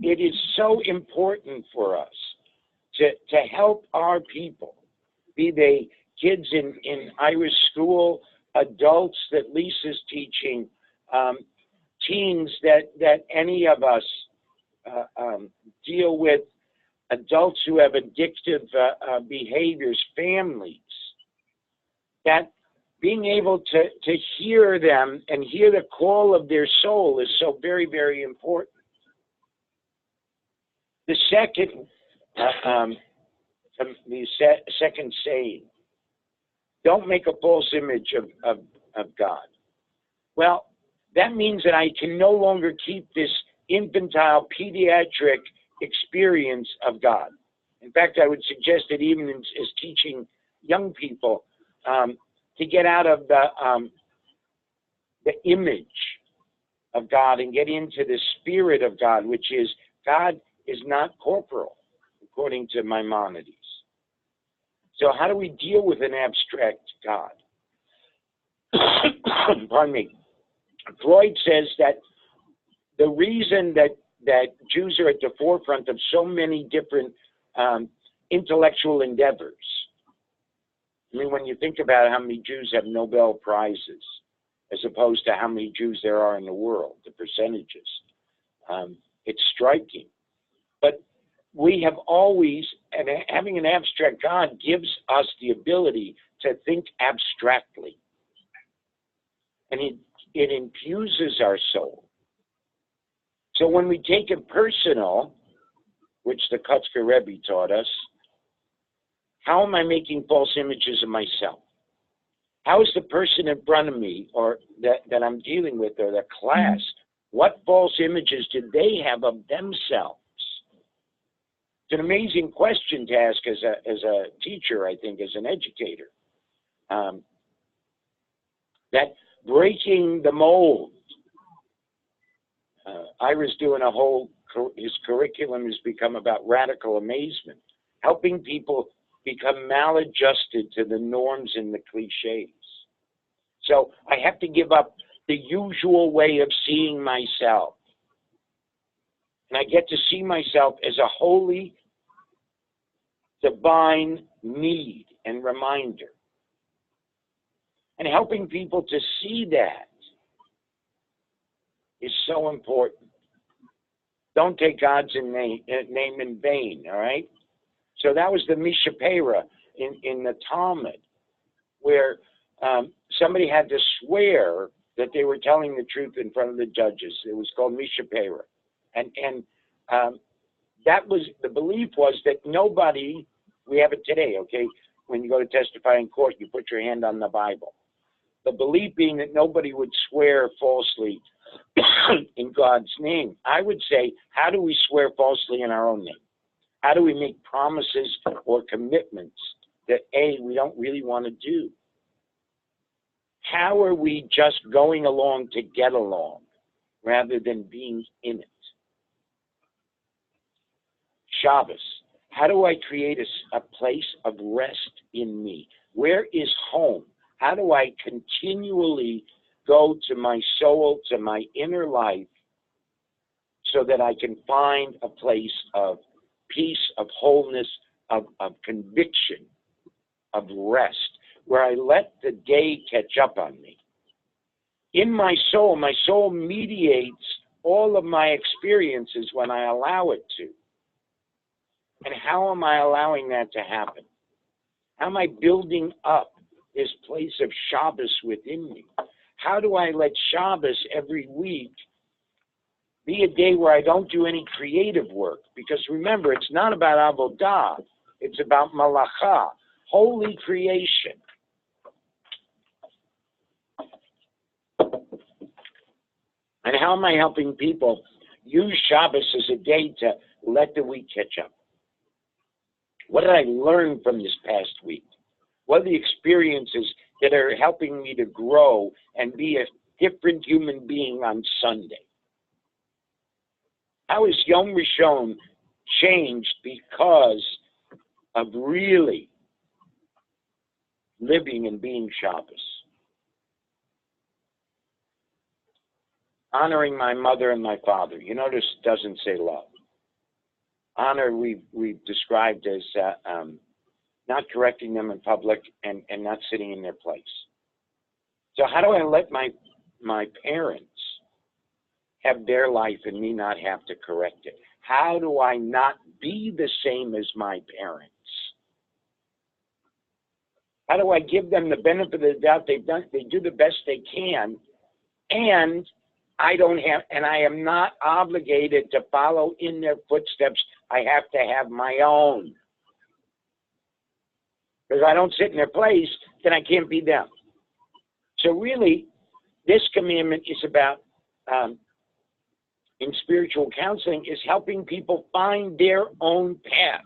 it is so important for us to help our people, be they kids in Irish school, adults that Lisa's teaching, teens that any of us deal with, adults who have addictive behaviors, families, that being able to hear them and hear the call of their soul is so very, very important. The second, second saying, don't make a false image of God. Well, that means that I can no longer keep this infantile, pediatric experience of God. In fact, I would suggest that even as teaching young people to get out of the image of God and get into the spirit of God, which is God is not corporal, according to Maimonides. So how do we deal with an abstract God? Pardon me. Freud says that the reason that Jews are at the forefront of so many different intellectual endeavors, I mean, when you think about how many Jews have Nobel Prizes, as opposed to how many Jews there are in the world, the percentages, it's striking. But we have always, and having an abstract God gives us the ability to think abstractly. And it infuses our soul. So when we take it personal, which the Kutzker Rebbe taught us, how am I making false images of myself? How is the person in front of me or that I'm dealing with or the class, what false images do they have of themselves? It's an amazing question to ask as a teacher, I think, as an educator. That breaking the mold. Ira's doing his curriculum has become about radical amazement, helping people become maladjusted to the norms and the cliches. So I have to give up the usual way of seeing myself. And I get to see myself as a holy, divine need and reminder. And helping people to see that is so important. Don't take God's name in vain, all right? So that was the Mishapera in the Talmud, where somebody had to swear that they were telling the truth in front of the judges. It was called Mishapera. And that was, the belief was that nobody, we have it today, okay? When you go to testify in court, you put your hand on the Bible. The belief being that nobody would swear falsely in God's name. I would say, how do we swear falsely in our own name? How do we make promises or commitments that, A, we don't really want to do? How are we just going along to get along rather than being in it? Shabbos. How do I create a place of rest in me? Where is home? How do I continually go to my soul, to my inner life, so that I can find a place of peace, of wholeness, of conviction, of rest, where I let the day catch up on me? In my soul mediates all of my experiences when I allow it to. And how am I allowing that to happen? How am I building up this place of Shabbos within me? How do I let Shabbos every week be a day where I don't do any creative work? Because remember, it's not about avodah. It's about malacha, holy creation. And how am I helping people use Shabbos as a day to let the week catch up? What did I learn from this past week? What are the experiences that are helping me to grow and be a different human being on Sunday? How is Yom Rishon changed because of really living and being Shabbos? Honoring my mother and my father. You notice it doesn't say love. Honor we've described as not correcting them in public and not sitting in their place. So how do I let my parents have their life and me not have to correct it? How do I not be the same as my parents? How do I give them the benefit of the doubt? They do the best they can, and I am not obligated to follow in their footsteps. I have to have my own. Because if I don't sit in their place, then I can't be them. So really, this commandment is about, in spiritual counseling, is helping people find their own path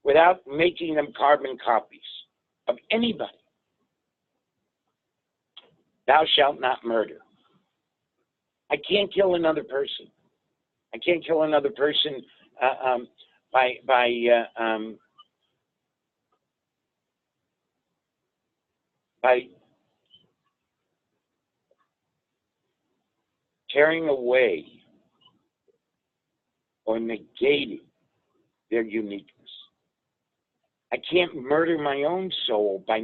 without making them carbon copies of anybody. Thou shalt not murder. I can't kill another person. I can't kill another person by tearing away or negating their uniqueness. I can't murder my own soul by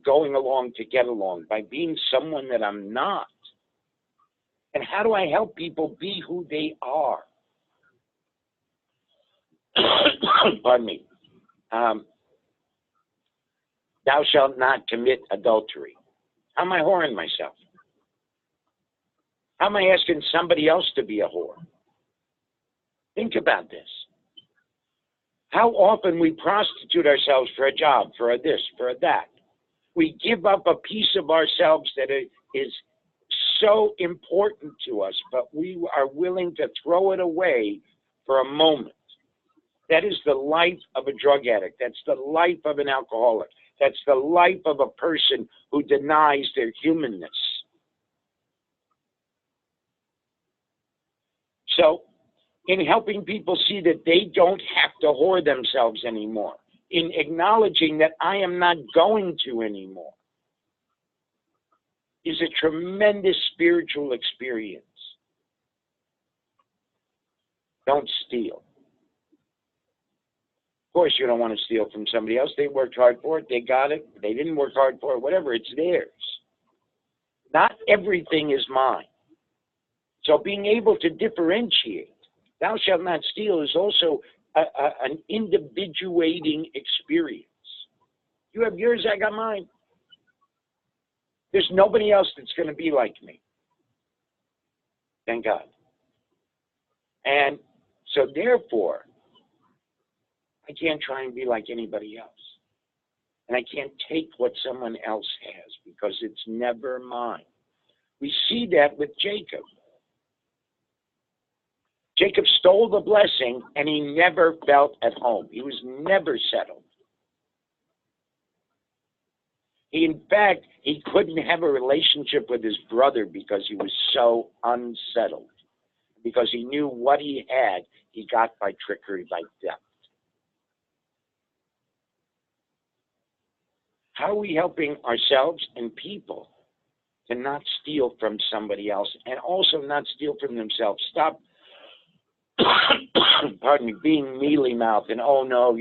going along to get along, by being someone that I'm not. And how do I help people be who they are? Pardon me. Thou shalt not commit adultery. How am I whoring myself? How am I asking somebody else to be a whore? Think about this. How often we prostitute ourselves for a job, for a this, for a that. We give up a piece of ourselves that is so important to us, but we are willing to throw it away for a moment. That is the life of a drug addict. That's the life of an alcoholic. That's the life of a person who denies their humanness. So, in helping people see that they don't have to whore themselves anymore, in acknowledging that I am not going to anymore, is a tremendous spiritual experience. Don't steal. Of course, you don't want to steal from somebody else. They worked hard for it. They got it. They didn't work hard for it. Whatever, it's theirs. Not everything is mine. So being able to differentiate, thou shalt not steal, is also an individuating experience. You have yours, I got mine. There's nobody else that's going to be like me. Thank God. And so therefore, I can't try and be like anybody else. And I can't take what someone else has because it's never mine. We see that with Jacob. Jacob stole the blessing and he never felt at home. He was never settled. In fact, he couldn't have a relationship with his brother because he was so unsettled. Because he knew what he had, he got by trickery, by theft. How are we helping ourselves and people to not steal from somebody else and also not steal from themselves? Stop, pardon me, being mealy-mouthed and, oh, no,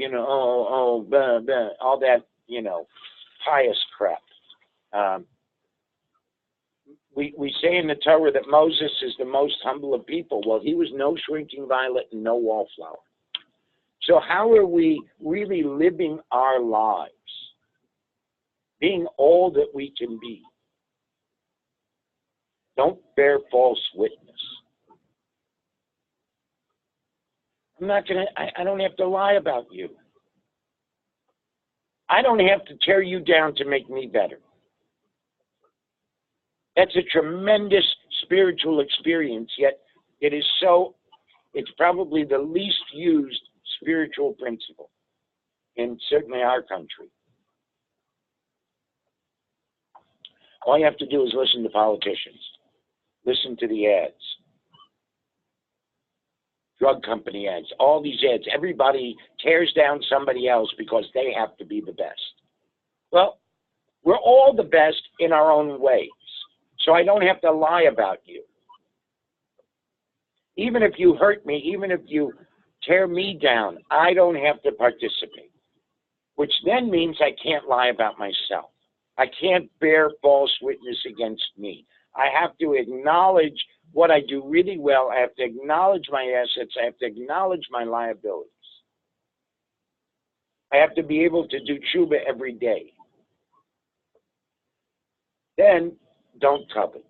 blah, blah, all that, pious crap. We say in the Torah that Moses is the most humble of people. Well, he was no shrinking violet and no wallflower. So how are we really living our lives? Being all that we can be. Don't bear false witness. I don't have to lie about you. I don't have to tear you down to make me better. That's a tremendous spiritual experience, yet it's probably the least used spiritual principle in certainly our country. All you have to do is listen to politicians, listen to the ads, drug company ads, all these ads. Everybody tears down somebody else because they have to be the best. Well, we're all the best in our own ways, so I don't have to lie about you. Even if you hurt me, even if you tear me down, I don't have to participate, which then means I can't lie about myself. I can't bear false witness against me. I have to acknowledge what I do really well. I have to acknowledge my assets. I have to acknowledge my liabilities. I have to be able to do tshuva every day. Then don't covet.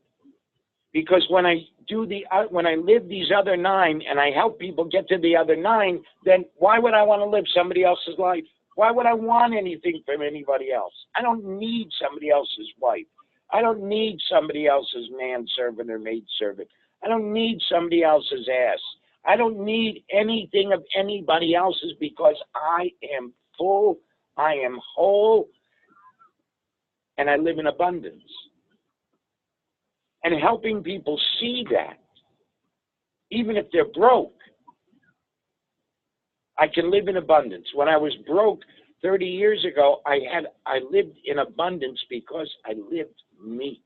Because when I live these other 9 and I help people get to the other 9, then why would I want to live somebody else's life? Why would I want anything from anybody else? I don't need somebody else's wife. I don't need somebody else's manservant or maidservant. I don't need somebody else's ass. I don't need anything of anybody else's because I am full, I am whole, and I live in abundance. And helping people see that, even if they're broke, I can live in abundance. When I was broke 30 years ago, I lived in abundance because I lived me.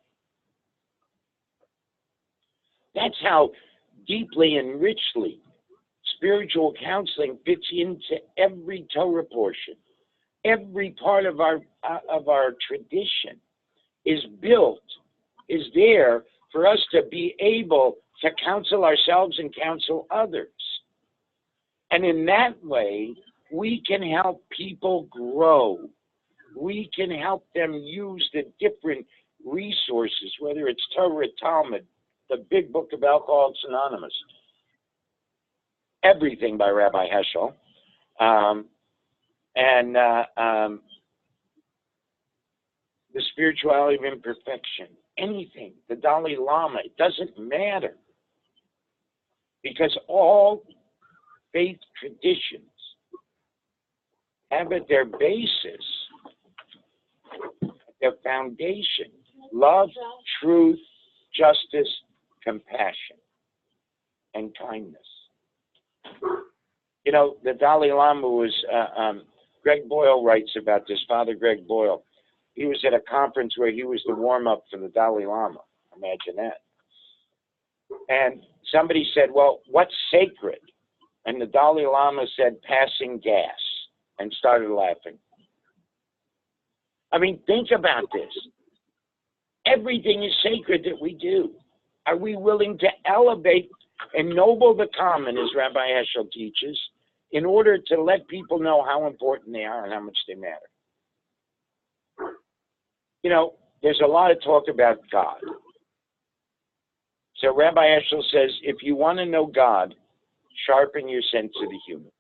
That's how deeply and richly spiritual counseling fits into every Torah portion. Every part of our tradition is there for us to be able to counsel ourselves and counsel others. And in that way, we can help people grow. We can help them use the different resources, whether it's Torah, Talmud, the big book of Alcoholics Anonymous, everything by Rabbi Heschel, and the spirituality of imperfection, anything, the Dalai Lama, it doesn't matter. Because all faith traditions have at their basis, their foundation, love, truth, justice, compassion, and kindness. You know, the Dalai Lama was, Greg Boyle writes about this, Father Greg Boyle. He was at a conference where he was the warm-up for the Dalai Lama. Imagine that. And somebody said, well, what's sacred? And the Dalai Lama said, passing gas, and started laughing. I mean, think about this. Everything is sacred that we do. Are we willing to elevate, ennoble the common, as Rabbi Heschel teaches, in order to let people know how important they are and how much they matter? You know, there's a lot of talk about God. So Rabbi Heschel says, if you want to know God, sharpen your sense of the human.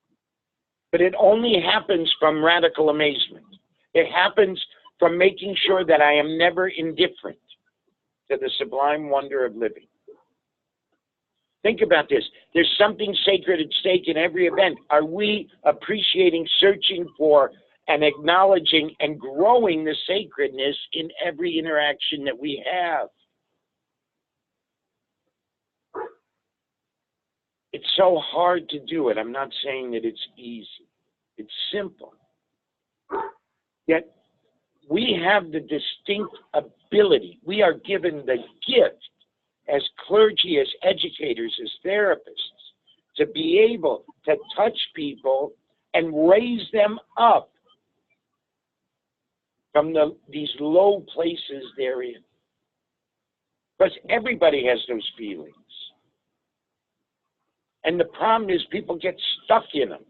But it only happens from radical amazement. It happens from making sure that I am never indifferent to the sublime wonder of living. Think about this. There's something sacred at stake in every event. Are we appreciating, searching for, and acknowledging and growing the sacredness in every interaction that we have? It's so hard to do it. I'm not saying that it's easy. It's simple. Yet we have the distinct ability. We are given the gift as clergy, as educators, as therapists, to be able to touch people and raise them up from these low places they're in. Because everybody has those feelings. And the problem is people get stuck in them.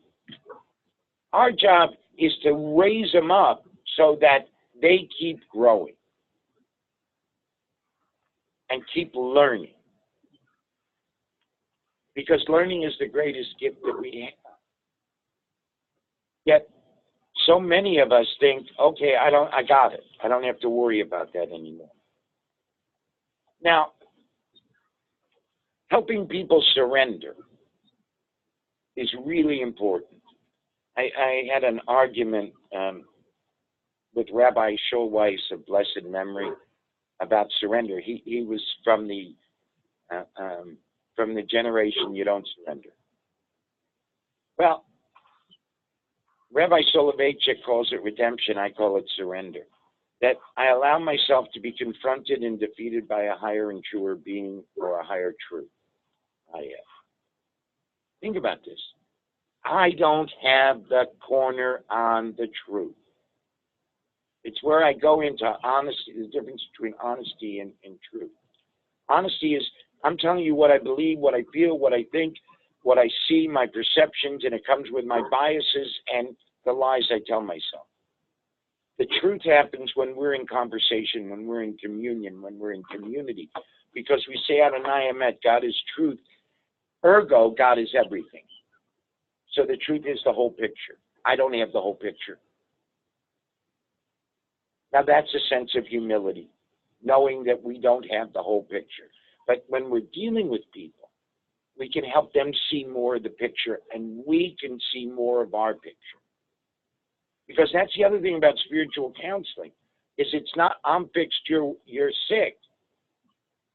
Our job is to raise them up so that they keep growing and keep learning. Because learning is the greatest gift that we have. Yet, so many of us think, okay, I got it. I don't have to worry about that anymore. Now, helping people surrender is really important. I had an argument with Rabbi Schulweiss of blessed memory about surrender. He was from the generation you don't surrender. Well, Rabbi Soloveitchik calls it redemption. I call it surrender. That I allow myself to be confronted and defeated by a higher and truer being or a higher truth. Think about this. I don't have the corner on the truth. It's where I go into honesty, the difference between honesty and truth. Honesty is, I'm telling you what I believe, what I feel, what I think, what I see, my perceptions, and it comes with my biases and the lies I tell myself. The truth happens when we're in conversation, when we're in communion, when we're in community. Because we say Adonai Emet, God is truth. Ergo, God is everything. So the truth is the whole picture. I don't have the whole picture. Now that's a sense of humility, knowing that we don't have the whole picture. But when we're dealing with people, we can help them see more of the picture, and we can see more of our picture. Because that's the other thing about spiritual counseling, is it's not I'm fixed, you're sick.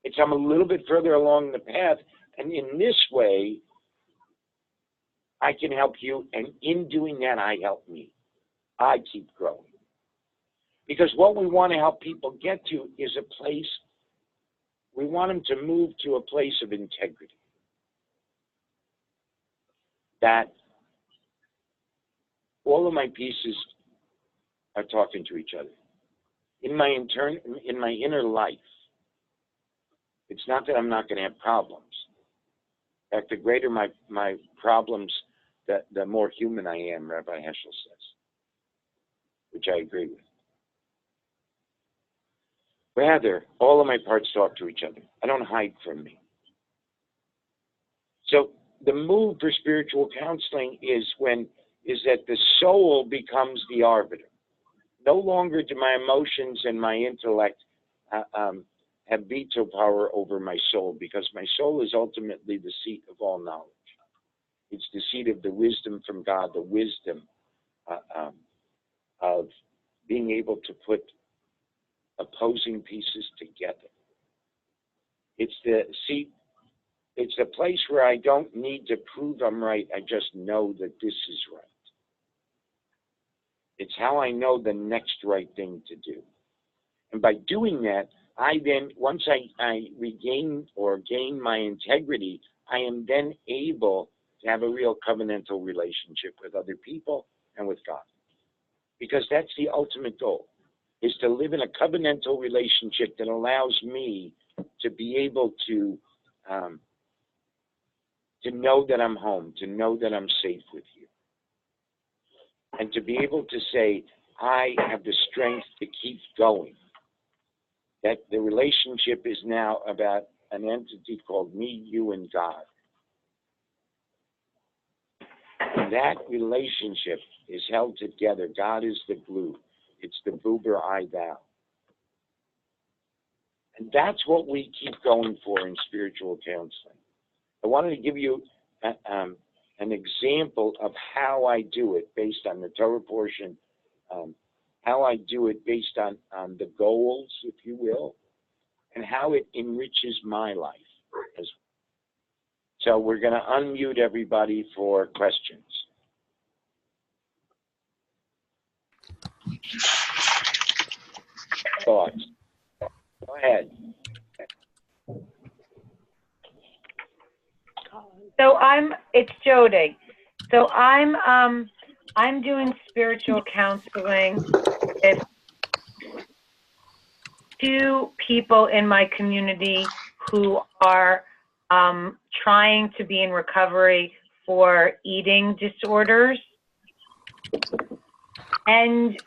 It's I'm a little bit further along the path, and in this way, I can help you, and in doing that, I help me. I keep growing. Because what we want to help people get to is a place, we want them to move to a place of integrity. That all of my pieces are talking to each other. In my inner life, it's not that I'm not going to have problems. In fact, the greater my problems, the more human I am, Rabbi Heschel says, which I agree with. Rather, all of my parts talk to each other. I don't hide from me. So the move for spiritual counseling is that the soul becomes the arbiter. No longer do my emotions and my intellect have veto power over my soul, because my soul is ultimately the seat of all knowledge. It's the seat of the wisdom from God, the wisdom of being able to put opposing pieces together. It's the seat, it's the place where I don't need to prove I'm right. I just know that this is right. It's how I know the next right thing to do. And by doing that, I then, once I regain or gain my integrity, I am then able to have a real covenantal relationship with other people and with God. Because that's the ultimate goal, is to live in a covenantal relationship that allows me to be able to know that I'm home, to know that I'm safe with you. And to be able to say, I have the strength to keep going. That the relationship is now about an entity called me, you, and God. And that relationship is held together. God is the glue. It's the Buber I thou. And that's what we keep going for in spiritual counseling. I wanted to give you an example of how I do it based on the Torah portion, how I do it based on the goals, if you will, and how it enriches my life as well. So we're going to unmute everybody for questions. Thoughts? Go ahead. So it's Jody. So I'm doing spiritual counseling with 2 people in my community who are trying to be in recovery for eating disorders. And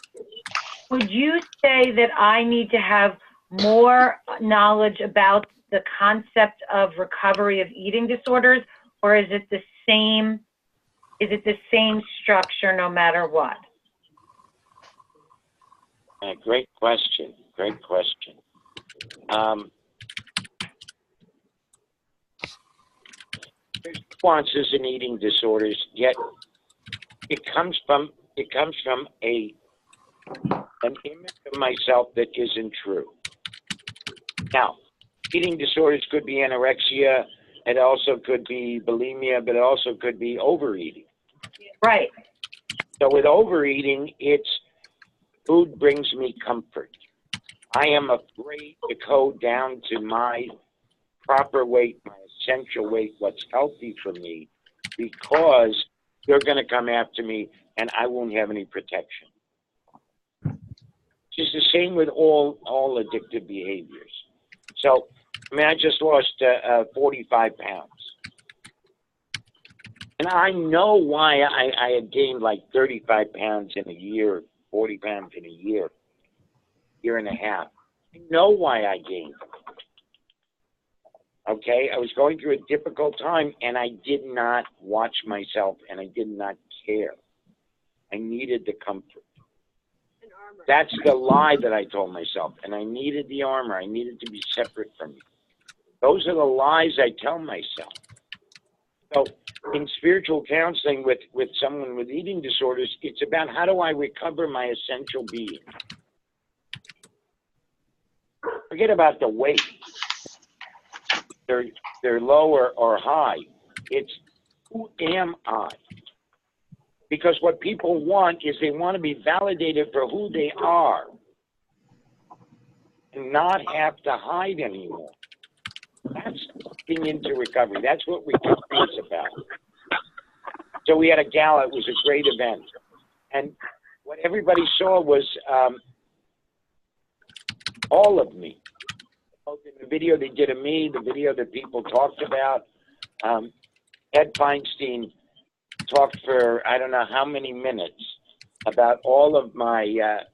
would you say that I need to have more knowledge about the concept of recovery of eating disorders, or is it the same structure no matter what? Great question. Great question. There's nuances in eating disorders, yet it comes from an image of myself that isn't true. Now, eating disorders could be anorexia, it also could be bulimia, but it also could be overeating. Right. So with overeating, it's food brings me comfort. I am afraid to go down to my proper weight, my essential weight, what's healthy for me, because they're going to come after me and I won't have any protection. It's the same with all addictive behaviors. So, I mean, I just lost 45 pounds. And I know why I had gained like 35 pounds in a year, 40 pounds in a year and a half. I know why I gained them. Okay? I was going through a difficult time, and I did not watch myself, and I did not care. I needed the comfort. That's the lie that I told myself. And I needed the armor. I needed to be separate from you. Those are the lies I tell myself. So in spiritual counseling with someone with eating disorders, it's about how do I recover my essential being. Forget about the weight. They're low or high. It's who am I? Because what people want is they want to be validated for who they are and not have to hide anymore. That's getting into recovery. That's what recovery is about. So we had a gala. It was a great event. And what everybody saw was all of me. Both in the video they did of me, the video that people talked about. Ed Feinstein talked for I don't know how many minutes about all of my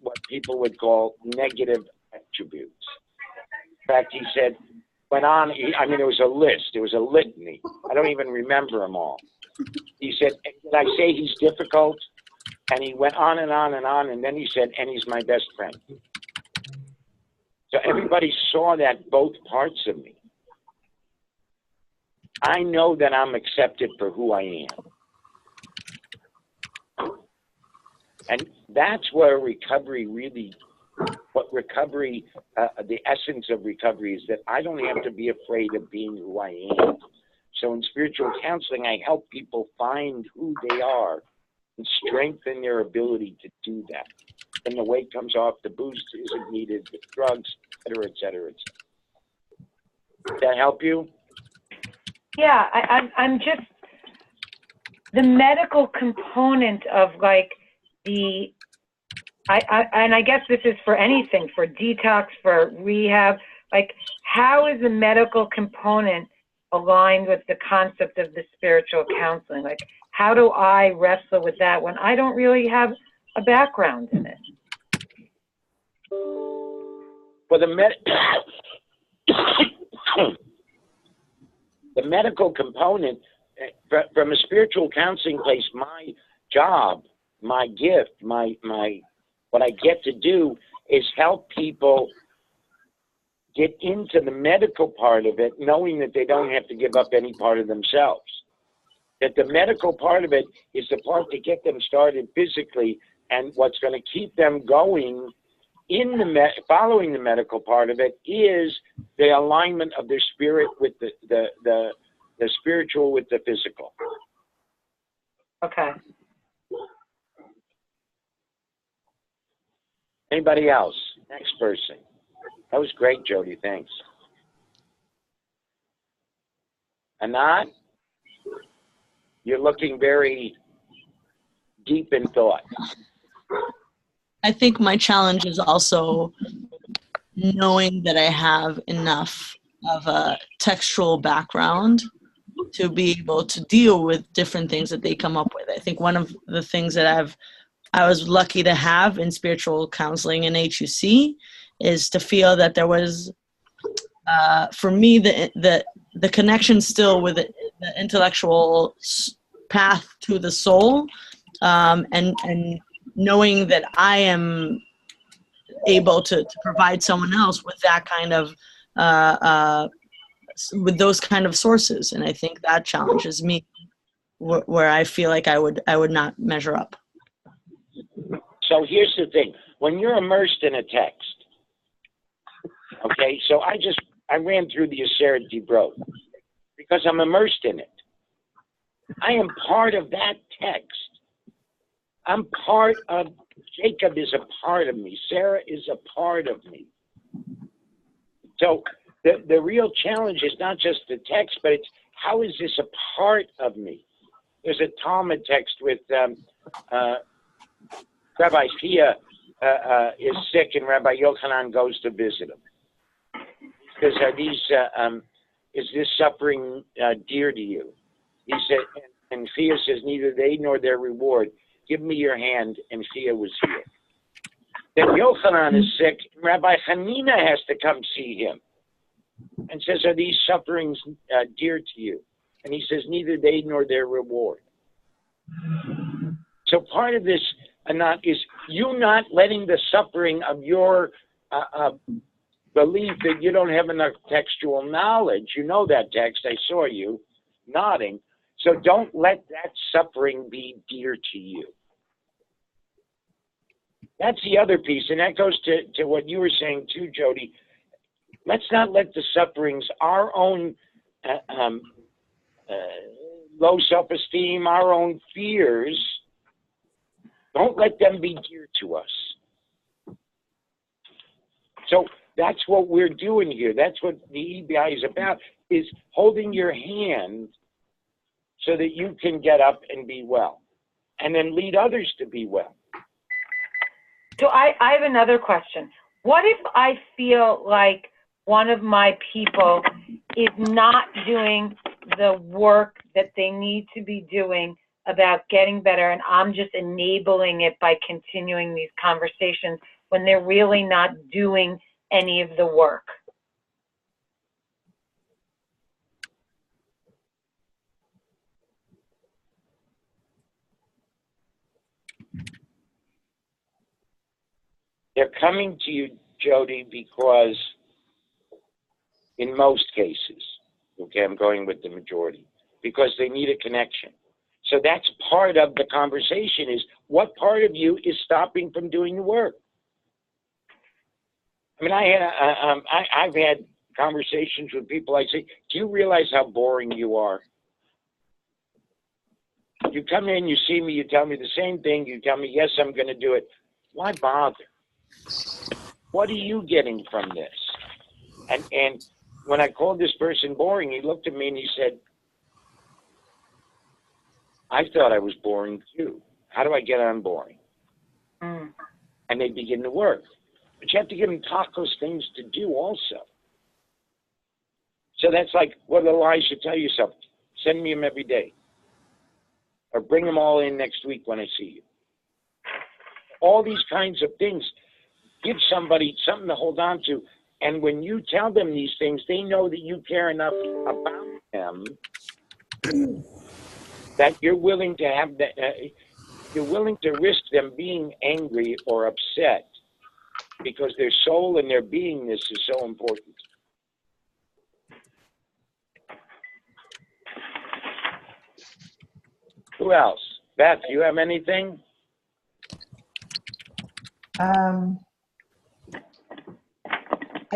what people would call negative attributes. In fact, he said, went on, I mean, it was a list. It was a litany. I don't even remember them all. He said, did I say he's difficult? And he went on and on and on, and then he said, and he's my best friend. So everybody saw that both parts of me. I know that I'm accepted for who I am. And that's where recovery really, the essence of recovery is that I don't have to be afraid of being who I am. So in spiritual counseling, I help people find who they are and strengthen their ability to do that. And the weight comes off, the boost isn't needed, the drugs, et cetera, et cetera, et cetera. Does that help you? Yeah, I'm just, the medical component of like and I guess this is for anything, for detox, for rehab, like how is the medical component aligned with the concept of the spiritual counseling? Like how do I wrestle with that when I don't really have a background in it? Well, the medical component, from a spiritual counseling place, my job, my gift, what I get to do is help people get into the medical part of it, knowing that they don't have to give up any part of themselves. That the medical part of it is the part to get them started physically, and what's going to keep them going in following the medical part of it is the alignment of their spirit with the spiritual with the physical. Okay. Anybody else? Next person. That was great, Jody. Thanks. Anat, you're looking very deep in thought. I think my challenge is also knowing that I have enough of a textual background to be able to deal with different things that they come up with. I think one of the things that I was lucky to have in spiritual counseling in HUC is to feel that there was, for me, the connection still with the intellectual path to the soul, and knowing that I am able to provide someone else with that kind of, with those kind of sources. And I think that challenges me where I feel like I would not measure up. So here's the thing. When you're immersed in a text, okay, so I ran through the Aseret Dibrot because I'm immersed in it. I am part of that text. I'm part of, Jacob is a part of me. Sarah is a part of me. So the real challenge is not just the text, but it's how is this a part of me? there's a Talmud text with Rabbi Chia is sick and Rabbi Yochanan goes to visit him. Because is this suffering dear to you? He said, and Chia says, neither they nor their reward. Give me your hand, and Chia was healed. Then Yochanan is sick, and Rabbi Hanina has to come see him and says, are these sufferings dear to you? And he says, neither they nor their reward. So part of this, Anat, is you not letting the suffering of your belief that you don't have enough textual knowledge. You know that text. I saw you nodding. So don't let that suffering be dear to you. That's the other piece, and that goes to what you were saying too, Jody. Let's not let the sufferings, our own low self-esteem, our own fears, don't let them be dear to us. So that's what we're doing here. That's what the EBI is about, is holding your hand so that you can get up and be well, and then lead others to be well. So I have another question. What if I feel like one of my people is not doing the work that they need to be doing about getting better, and I'm just enabling it by continuing these conversations when they're really not doing any of the work? They're coming to you, Jody, because in most cases, okay, I'm going with the majority, because they need a connection. So that's part of the conversation, is what part of you is stopping from doing the work? I mean, I've had conversations with people. I say, do you realize how boring you are? You come in, you see me, you tell me the same thing. You tell me, yes, I'm going to do it. Why bother? What are you getting from this? And when I called this person boring, he looked at me and he said, I thought I was boring too. How do I get on boring? And they begin to work. But you have to give them tacos things to do also. So that's like, what are the lies you tell yourself? Send me them every day. Or bring them all in next week when I see you. All these kinds of things. Give somebody something to hold on to. And when you tell them these things, they know that you care enough about them that you're willing to have that. You're willing to risk them being angry or upset because their soul and their beingness is so important. Who else? Beth, you have anything? I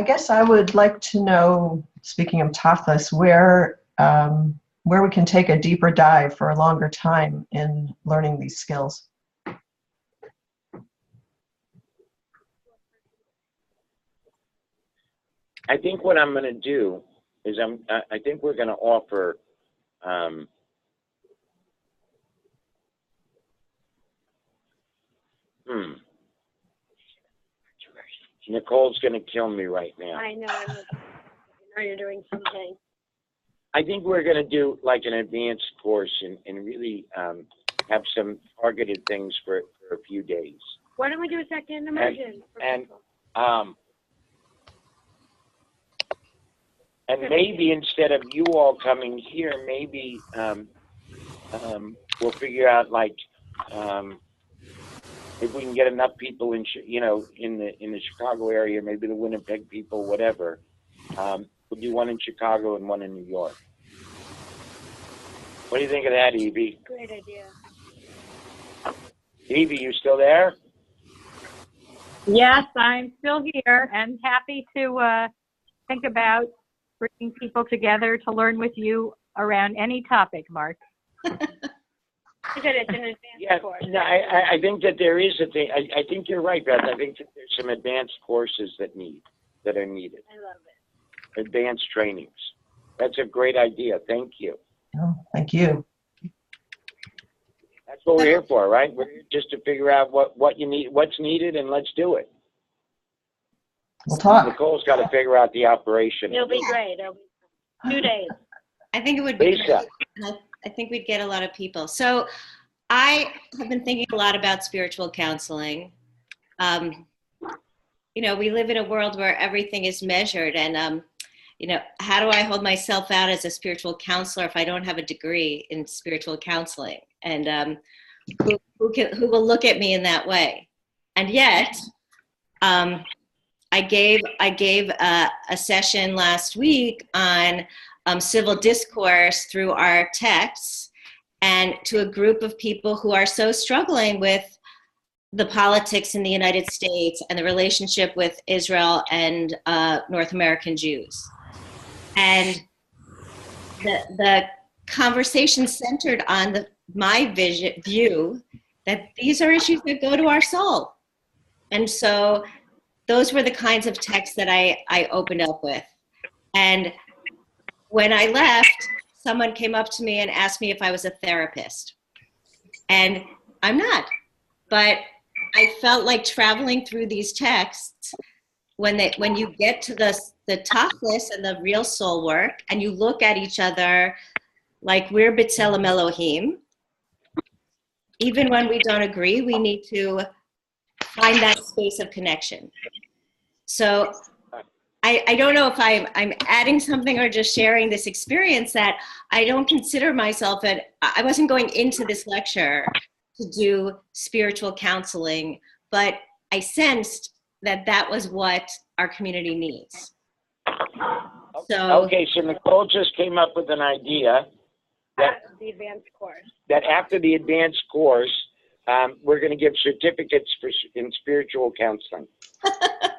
guess I would like to know, speaking of tachlis, where we can take a deeper dive for a longer time in learning these skills. I think what I'm going to do is I think we're going to offer Nicole's going to kill me right now. I know. I know you're doing something. I think we're going to do like an advanced course and really have some targeted things for a few days. Why don't we do a second immersion? And maybe instead of you all coming here, maybe we'll figure out like if we can get enough people in the Chicago area, maybe the Winnipeg people, whatever. We'll do one in Chicago and one in New York. What do you think of that, Evie? Great idea. Evie, you still there? Yes, I'm still here and happy to think about bringing people together to learn with you around any topic, Mark. You said it's an advanced course. No, I think that there is a thing. I think you're right, Beth. I think that there's some advanced courses that are needed. I love it. Advanced trainings. That's a great idea. Thank you. Oh, thank you. what we're here for, right? We're here just to figure out what you need, what's needed, and let's do it. We'll talk. Nicole's got to figure out the operation. It'll be great. It'll be 2 days. I think it would be Lisa. great. And I think we'd get a lot of people. So I have been thinking a lot about spiritual counseling. You know, we live in a world where everything is measured, and you know, how do I hold myself out as a spiritual counselor if I don't have a degree in spiritual counseling? And who will look at me in that way? And yet, I gave a session last week on civil discourse through our texts, and to a group of people who are so struggling with the politics in the United States and the relationship with Israel and North American Jews. And the conversation centered on my view that these are issues that go to our soul. And so those were the kinds of texts that I opened up with. And when I left, someone came up to me and asked me if I was a therapist. And I'm not. But I felt like traveling through these texts, when you get to the tachlis and the real soul work, and you look at each other like we're B'Tselem Elohim, even when we don't agree, we need to find that space of connection. So I don't know if I'm adding something or just sharing this experience that I don't consider myself I wasn't going into this lecture to do spiritual counseling, but I sensed that was what our community needs. So Nicole just came up with an idea that The advanced course. that after the advanced course, we're going to give certificates in spiritual counseling.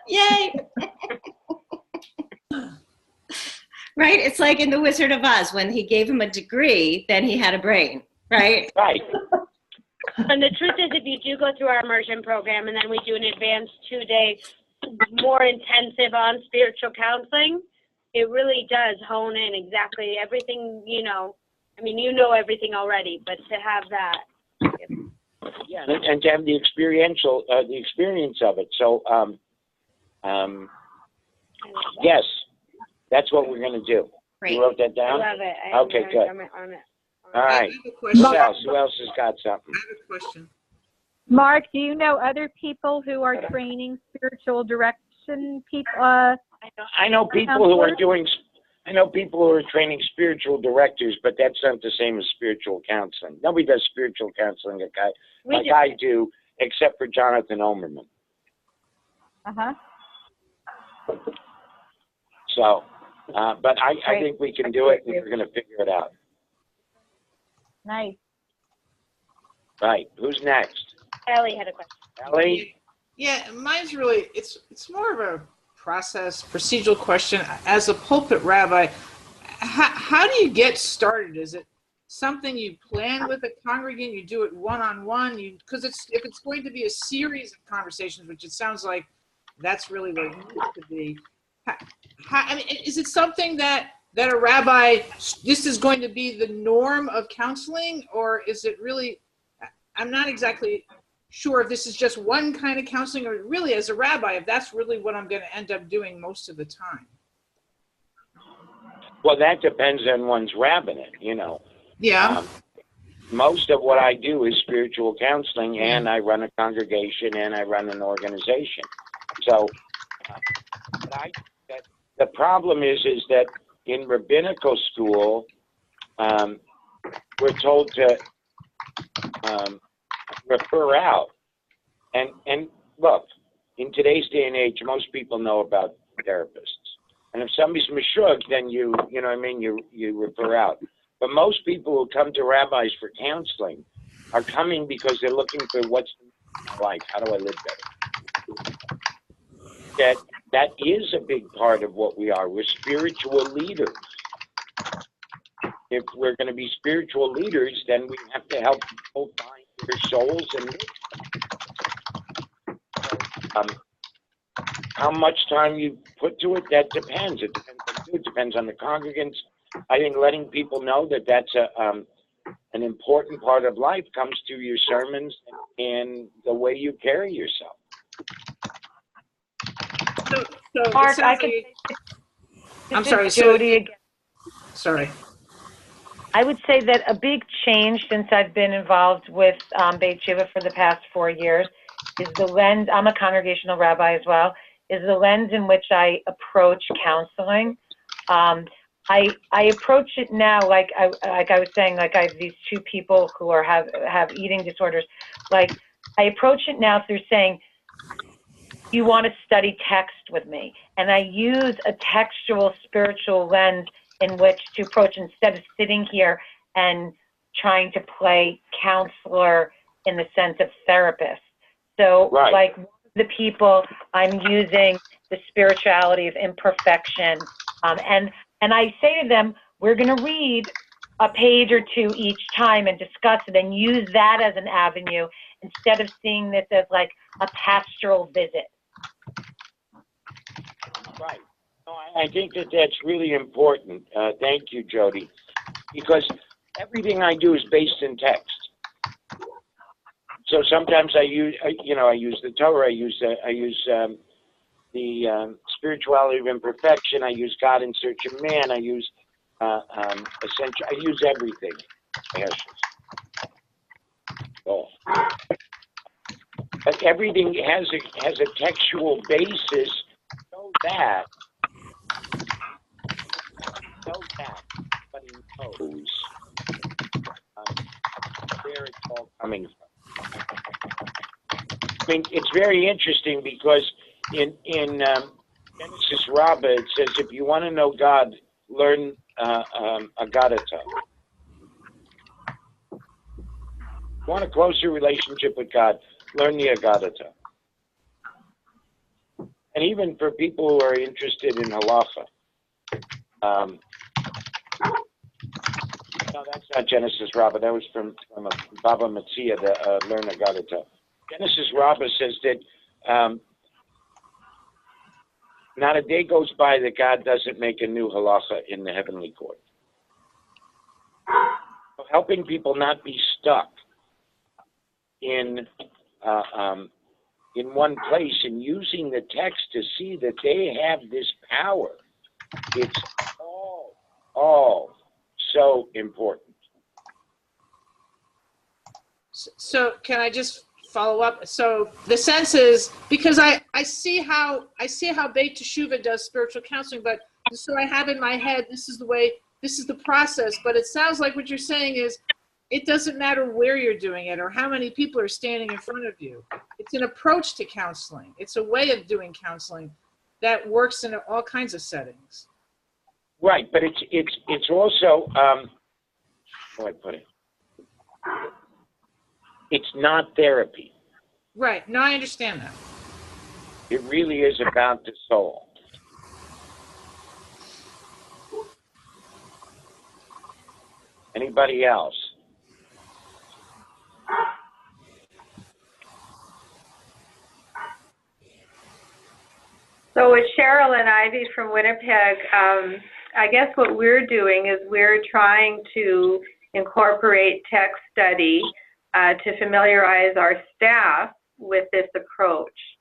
Yay! Right? It's like in The Wizard of Oz, when he gave him a degree, then he had a brain, right? Right. And the truth is, if you do go through our immersion program, and then we do an advanced 2-day, more intensive on spiritual counseling, it really does hone in exactly everything, you know. I mean, you know everything already, but to have that. Yeah, and to have the experience of it. So, yes, that's what we're going to do. Great. You wrote that I down? love it. Okay, good. On it. All right. I have a question. Who else? Who else has got something? I have a question. Mark, do you know other people who are training spiritual direction people? I know people who are doing. I know people who are training spiritual directors, but that's not the same as spiritual counseling. Nobody does spiritual counseling like I do, except for Jonathan Omerman. Uh-huh. So, but I think we can do it, and we're going to figure it out. Nice. Right. Who's next? Ellie had a question. Ellie? Yeah, mine's really, it's more of a process, procedural question. As a pulpit rabbi, how do you get started? Is it something you plan with a congregant? You do it one-on-one? Because if it's going to be a series of conversations, which it sounds like that's really what it needs to be. I mean, is it something that a rabbi, this is going to be the norm of counseling, or is it really, I'm not exactly sure if this is just one kind of counseling, or really as a rabbi, if that's really what I'm going to end up doing most of the time. Well, that depends on one's rabbinate, you know. Yeah. Most of what I do is spiritual counseling, and I run a congregation, and I run an organization. So, the problem is that in rabbinical school, we're told to refer out. And look, in today's day and age, most people know about therapists. And if somebody's meshug, then you know what I mean, you refer out. But most people who come to rabbis for counseling are coming because they're looking for what's in my life. How do I live better? That is a big part of what we are. We're spiritual leaders. If we're going to be spiritual leaders, then we have to help people find their souls and live. How much time you put to it, that depends. It depends on you. It depends on the congregants. I think letting people know that that's an an important part of life comes through your sermons and the way you carry yourself. So Mark, I could. I'm sorry. Jody again. Sorry. I would say that a big change since I've been involved with Beit Shiva for the past 4 years is the lens. I'm a congregational rabbi as well. Is the lens in which I approach counseling. I approach it now like I was saying, like I have these two people who have eating disorders. Like I approach it now through saying, you want to study text with me, and I use a textual spiritual lens in which to approach instead of sitting here and trying to play counselor in the sense of therapist. So right. like the people, I'm using the spirituality of imperfection, and I say to them, we're going to read a page or two each time and discuss it and use that as an avenue instead of seeing this as like a pastoral visit. Right. No, I think that that's really important. Thank you, Jody, because everything I do is based in text. So sometimes I use the Torah, I use the spirituality of imperfection. I use God in Search of Man. I use essential. I use everything. Oh. But everything has a textual basis. Know that, but he knows where it's all coming from. I mean, it's very interesting because in Genesis Rabbi, it says, if you want to know God, learn Agadata. If you want a closer relationship with God, learn the Agadata. And even for people who are interested in halacha, no, that's not Genesis Rabbah. That was from Baba Metzia, the Learn Agadata. Genesis Rabbah says that not a day goes by that God doesn't make a new halacha in the heavenly court. So helping people not be stuck in one place and using the text to see that they have this power. It's all so important. So can I just follow up? So the sense is, because I see how Beit Teshuvah does spiritual counseling, but so I have in my head, this is the process, but it sounds like what you're saying is, it doesn't matter where you're doing it or how many people are standing in front of you. It's an approach to counseling. It's a way of doing counseling that works in all kinds of settings. Right, but it's also how do I put it? It's not therapy. Right. No, I understand that. It really is about the soul. Anybody else? So with Cheryl and Ivy from Winnipeg, I guess what we're doing is we're trying to incorporate text study to familiarize our staff with this approach.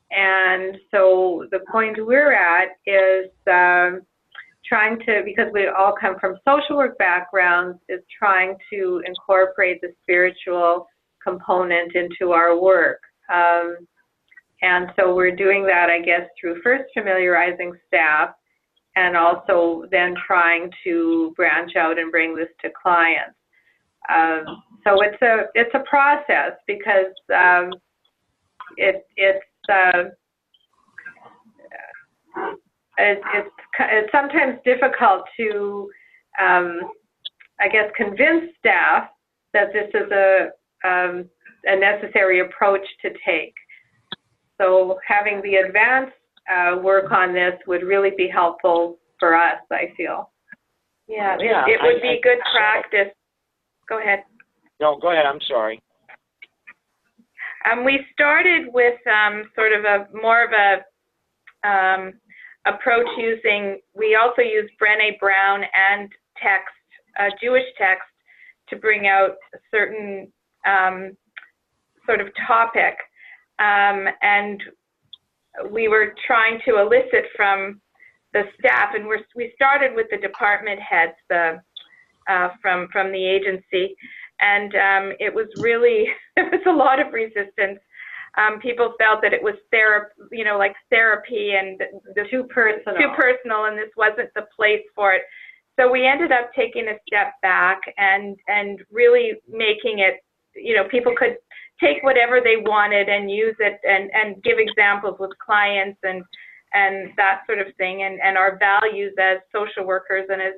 And so the point we're at is trying to, because we all come from social work backgrounds, is trying to incorporate the spiritual component into our work. And so we're doing that, I guess, through first familiarizing staff and also then trying to branch out and bring this to clients. So it's a process because it's sometimes difficult to, I guess, convince staff that this is a necessary approach to take. So having the advanced work on this would really be helpful for us, I feel. Yeah, it would be good practice. Go ahead. No, go ahead. I'm sorry. We started with sort of more of a approach using, we also use Brené Brown and text, Jewish text, to bring out a certain sort of topic. And we were trying to elicit from the staff, and we started with the department heads from the agency, and it was really, there was a lot of resistance. People felt that it was like therapy, and too personal, and this wasn't the place for it. So we ended up taking a step back and really making it, people could take whatever they wanted and use it and give examples with clients and that sort of thing, and our values as social workers and as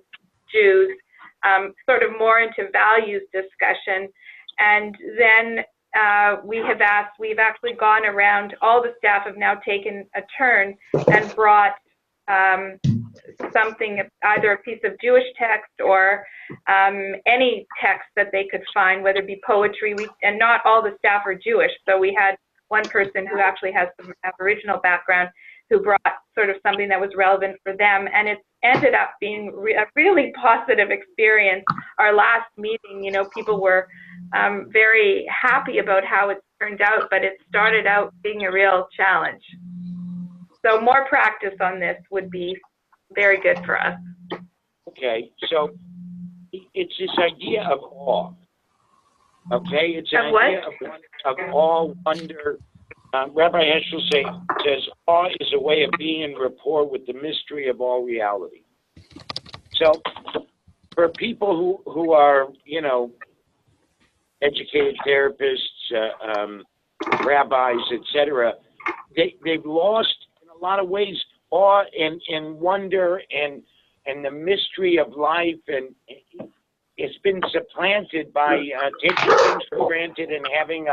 Jews, sort of more into values discussion. And then we've actually gone around, all the staff have now taken a turn and brought something, either a piece of Jewish text or any text that they could find, whether it be poetry. And not all the staff are Jewish, so we had one person who actually has some Aboriginal background who brought sort of something that was relevant for them, and it's ended up being a really positive experience. Our last meeting, people were very happy about how it turned out, but it started out being a real challenge. So more practice on this would be very good for us. Okay, so it's this idea of awe. Okay, it's an idea of awe, wonder. Rabbi Heschel says awe is a way of being in rapport with the mystery of all reality. So for people who are, educated therapists, rabbis, etc., they've lost in a lot of ways awe and wonder and the mystery of life, and it's been supplanted by taking things for granted and having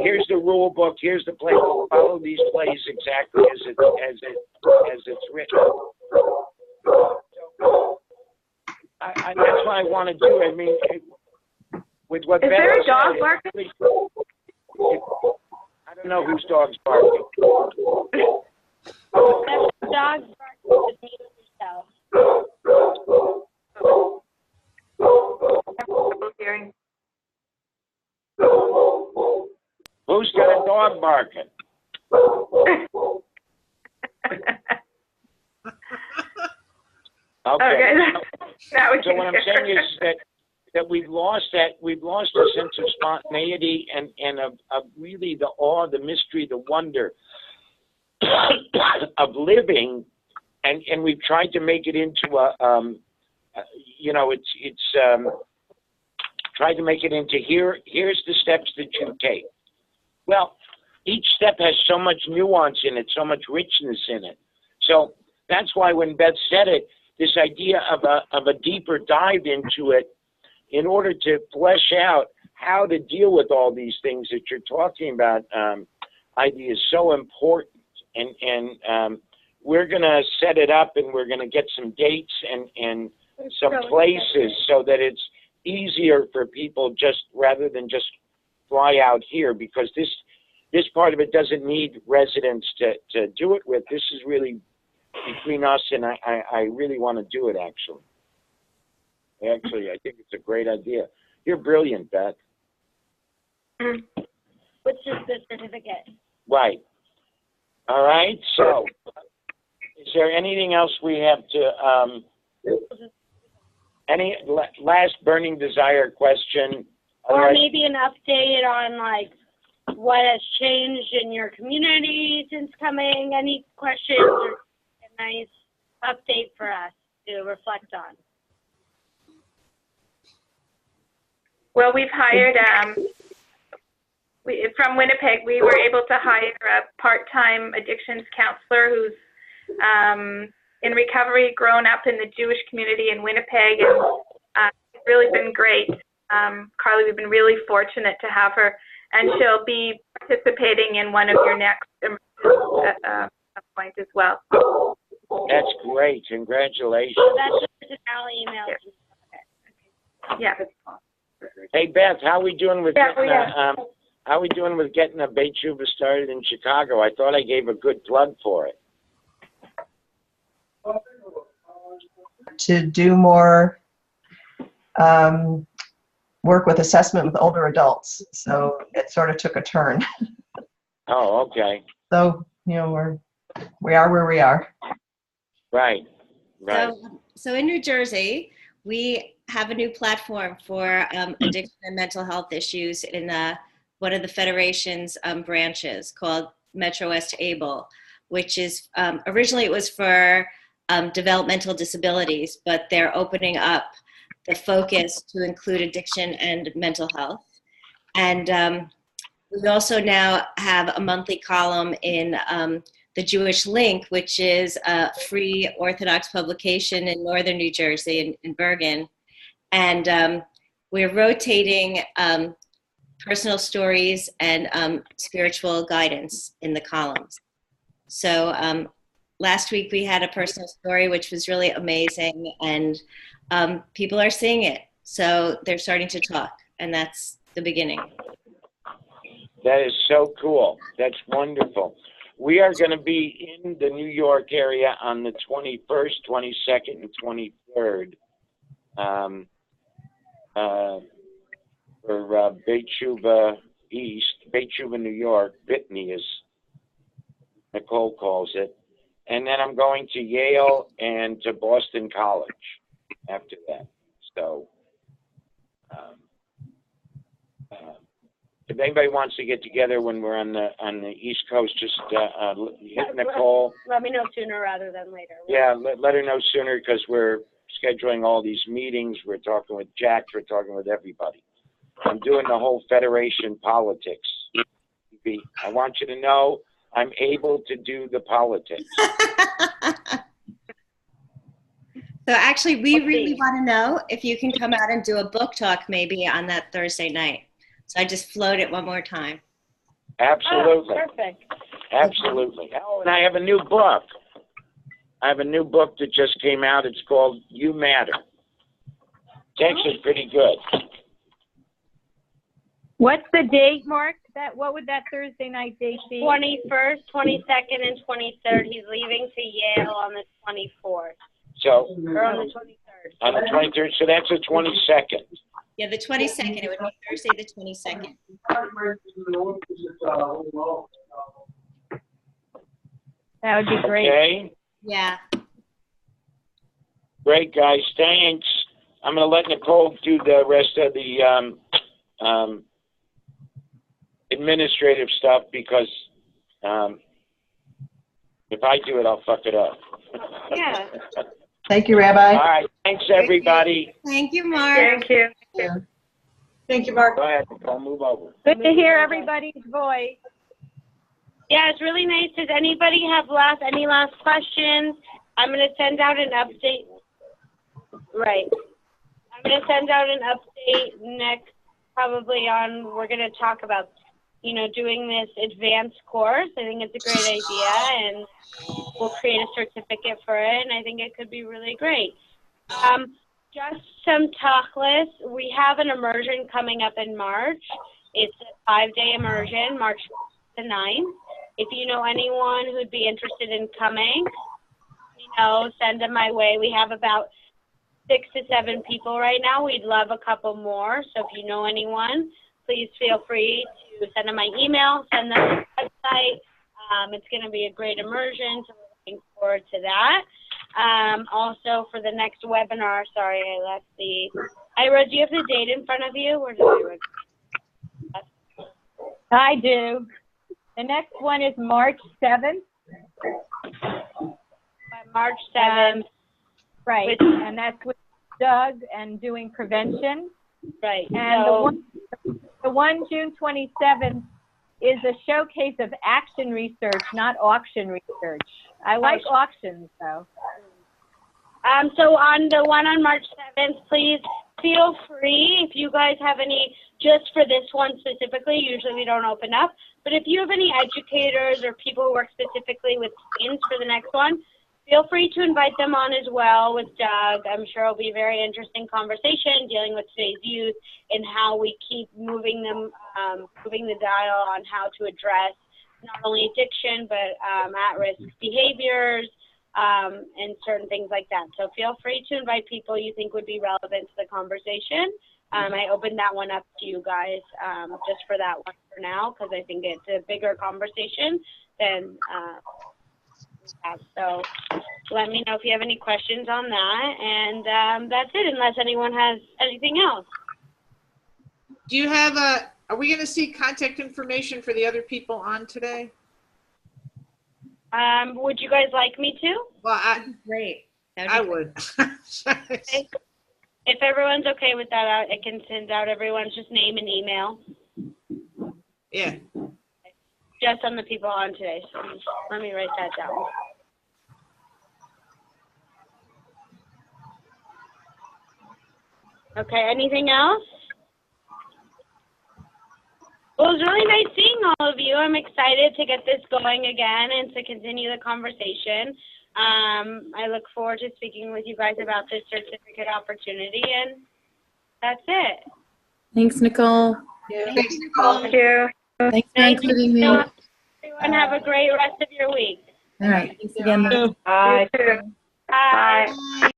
here's the rule book, here's the playbook, follow these plays exactly as it's written. That's what I want to do. I mean, with what is Beth there a dog said, barking? I don't know whose dog's barking. That's dog's barking to yourself. Who's got a dog barking? Okay. So what I'm saying is that we've lost a sense of spontaneity and of really the awe, the mystery, the wonder of living, and we've tried to make it into tried to make it into here's the steps that you take. Well, each step has so much nuance in it, so much richness in it. So that's why when Beth said it, this idea of a deeper dive into it in order to flesh out how to deal with all these things that you're talking about, Ivy, is so important. And we're going to set it up, and we're going to get some dates and some places so that it's easier for people rather than just fly out here, because this part of it doesn't need residents to do it with. This is really between us, and I really want to do it, actually. I think it's a great idea. You're brilliant, Beth. Which is the certificate. Right. All right, so is there anything else we have to, any last burning desire question? Or maybe an update on, like, what has changed in your community since coming? Any questions or a nice update for us to reflect on? Well, we've hired, from Winnipeg, we were able to hire a part-time addictions counselor who's in recovery, grown up in the Jewish community in Winnipeg, and it's really been great. Carly, we've been really fortunate to have her, and she'll be participating in one of your next immersions at some point as well. That's great. Congratulations. That's just an email. Yeah. Hey, Beth, how are we doing with getting how are we doing with getting a Beit Tshuva started in Chicago? I thought I gave a good plug for it. to do more work with assessment with older adults. So it sort of took a turn. Oh, okay. So, we are where we are. Right. Right. So in New Jersey, we have a new platform for addiction and mental health issues in one of the Federation's branches called Metro West Able, which is originally it was for developmental disabilities, but they're opening up the focus to include addiction and mental health. And we also now have a monthly column in the Jewish Link, which is a free Orthodox publication in northern New Jersey, in Bergen. And we're rotating personal stories and spiritual guidance in the columns. So last week we had a personal story, which was really amazing, and people are seeing it. So they're starting to talk, and that's the beginning. That is so cool. That's wonderful. We are going to be in the New York area on the 21st, 22nd, and 23rd for Beit Shuva East, Beit Shuva New York, Bitney as Nicole calls it. And then I'm going to Yale and to Boston College after that. So if anybody wants to get together when we're on the East Coast, just hit Nicole. Let me know sooner rather than later. Yeah, let her know sooner because we're scheduling all these meetings. We're talking with Jack. We're talking with everybody. I'm doing the whole Federation politics. I want you to know I'm able to do the politics. So actually, we really want to know if you can come out and do a book talk maybe on that Thursday night. So I just float it one more time. Absolutely. Oh, perfect. Absolutely. Oh, and I have a new book. I have a new book that just came out. It's called You Matter. It's actually pretty good. What's the date, Mark? What would that Thursday night date be? 21st, 22nd, and 23rd. He's leaving to Yale on the 24th. So, Or on the 23rd. on the 23rd, so that's the 22nd. Yeah, the 22nd. It would be Thursday the 22nd. That would be great. Okay. Yeah. Great, guys. Thanks. I'm going to let Nicole do the rest of the administrative stuff because if I do it, I'll fuck it up. Yeah. Thank you, Rabbi. All right. Thanks, everybody. Thank you, Mark. Thank you. Thank you, Mark. Go ahead, Nicole. Move over. Good to hear everybody's voice. Yeah, it's really nice. Does anybody have any last questions? I'm going to send out an update. Right. I'm going to send out an update next, probably we're going to talk about, doing this advanced course. I think it's a great idea, and we'll create a certificate for it, and I think it could be really great. Just some talk lists. We have an immersion coming up in March. It's a 5-day immersion, March the 9th. If you know anyone who'd be interested in coming, send them my way. We have about 6 to 7 people right now. We'd love a couple more. So if you know anyone, please feel free to send them my email, send them the website. It's going to be a great immersion, so we're looking forward to that. Also, for the next webinar, sorry, Ira, do you have the date in front of you? Or do I do. The next one is March 7th. March 7th. Right, and that's with Doug and doing prevention. Right. And the one June 27th is a showcase of action research, not auction research. I like auctions, though. So on the one on March 7th, please feel free, if you guys have any, just for this one specifically, usually we don't open up, but if you have any educators or people who work specifically with teens for the next one, feel free to invite them on as well with Doug. I'm sure it'll be a very interesting conversation dealing with today's youth and how we keep moving the dial on how to address not only addiction, but at-risk behaviors, and certain things like that. So feel free to invite people you think would be relevant to the conversation. I opened that one up to you guys just for that one for now, because I think it's a bigger conversation than so let me know if you have any questions on that, and that's it, unless anyone has anything else. Do you have are we going to see contact information for the other people on today? Would you guys like me to? Well, Great. I would. If everyone's okay with that, I can send out everyone's just name and email. Yeah. Just on the people on today. So let me write that down. Okay, anything else? Well, it was really nice seeing all of you. I'm excited to get this going again and to continue the conversation. I look forward to speaking with you guys about this certificate opportunity, and that's it. Thanks, Nicole. Thanks, Nicole. Thank you. Thanks for Thank including me. you. All Everyone have a great rest of your week. right. Thanks again. Bye. Bye. Bye.